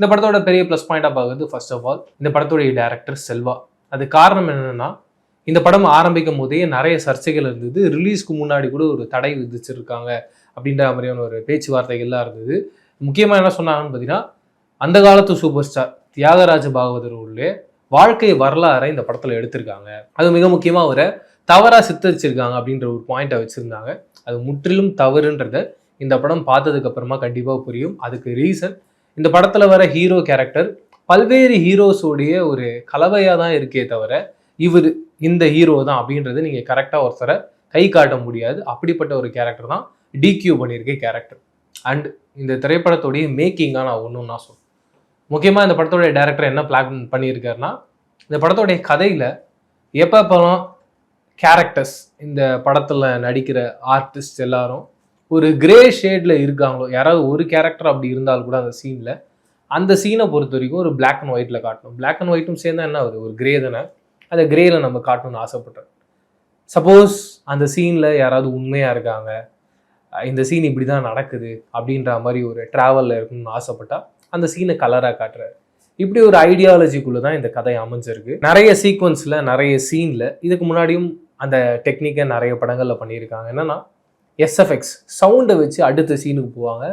இந்த படத்தோட பெரிய ப்ளஸ் பாயிண்டாக பார்க்குறது ஃபர்ஸ்ட் ஆஃப் ஆல் இந்த படத்தோடைய டைரக்டர் செல்வா. அது காரணம் என்னன்னா, இந்த படம் ஆரம்பிக்கும் போதே நிறைய சர்ச்சைகள் இருந்தது. ரிலீஸ்க்கு முன்னாடி கூட ஒரு தடை விதிச்சிருக்காங்க அப்படின்ற மாதிரியான ஒரு பேச்சுவார்த்தைகள்லாம் இருந்தது. முக்கியமாக என்ன சொன்னாங்கன்னு பார்த்தீங்கன்னா, அந்த காலத்து சூப்பர் ஸ்டார் தியாகராஜ பாகவதர் உள்ள வாழ்க்கை வரலாறை இந்த படத்தில் எடுத்திருக்காங்க. அது மிக முக்கியமாக அவரை தவறாக சித்தரிச்சிருக்காங்க அப்படின்ற ஒரு பாயிண்ட்டை வச்சுருந்தாங்க. அது முற்றிலும் தவறுன்றத இந்த படம் பார்த்ததுக்கு அப்புறமா கண்டிப்பாக புரியும். அதுக்கு ரீசன் இந்த படத்தில் வர ஹீரோ கேரக்டர் பல்வேறு ஹீரோஸோடைய ஒரு கலவையாக தான் இருக்கே தவிர இவர் இந்த ஹீரோ தான் அப்படின்றது நீங்கள் கரெக்டாக ஒருத்தரை கை காட்ட முடியாது. அப்படிப்பட்ட ஒரு கேரக்டர் தான் டிக்யூ பண்ணியிருக்க கேரக்டர். அண்ட் இந்த திரைப்படத்துடைய மேக்கிங்காக நான் ஒன்றும் நான் சொல்லுவேன். முக்கியமாக இந்த படத்தோடைய டைரக்டர் என்ன பிளான் பண்ணியிருக்காருன்னா, இந்த படத்தோடைய கதையில் எப்பப்பெல்லாம் கேரக்டர்ஸ் இந்த படத்தில் நடிக்கிற ஆர்டிஸ்ட் எல்லாரும் ஒரு கிரே ஷேடில் இருக்காங்களோ, யாராவது ஒரு கேரக்டர் அப்படி இருந்தால் கூட அந்த சீனில், அந்த சீனை பொறுத்த வரைக்கும் ஒரு பிளாக் அண்ட் ஒயிட்டில் காட்டணும். பிளாக் அண்ட் ஒயிட்டும் சேர்ந்தா என்ன ஆகுது, ஒரு கிரே தானே, அந்த கிரேல நம்ம காட்டணும்னு ஆசைப்பட்றேன். சப்போஸ் அந்த சீனில் யாராவது உண்மையாக இருக்காங்க, இந்த சீன் இப்படி தான் நடக்குது அப்படின்ற மாதிரி ஒரு ட்ராவலில் இருக்கணும்னு ஆசைப்பட்டா அந்த சீனை கலராக காட்டுறாரு. இப்படி ஒரு ஐடியாலஜிக்குள்ளே தான் இந்த கதை அமைஞ்சிருக்கு. நிறைய சீக்வன்ஸில் நிறைய சீனில் இதுக்கு முன்னாடியும் அந்த டெக்னிக்கை நிறைய படங்களில் பண்ணியிருக்காங்க. என்னன்னா எஸ்எஃப்எக்ஸ் சவுண்டை வச்சு அடுத்த சீனுக்கு போவாங்க.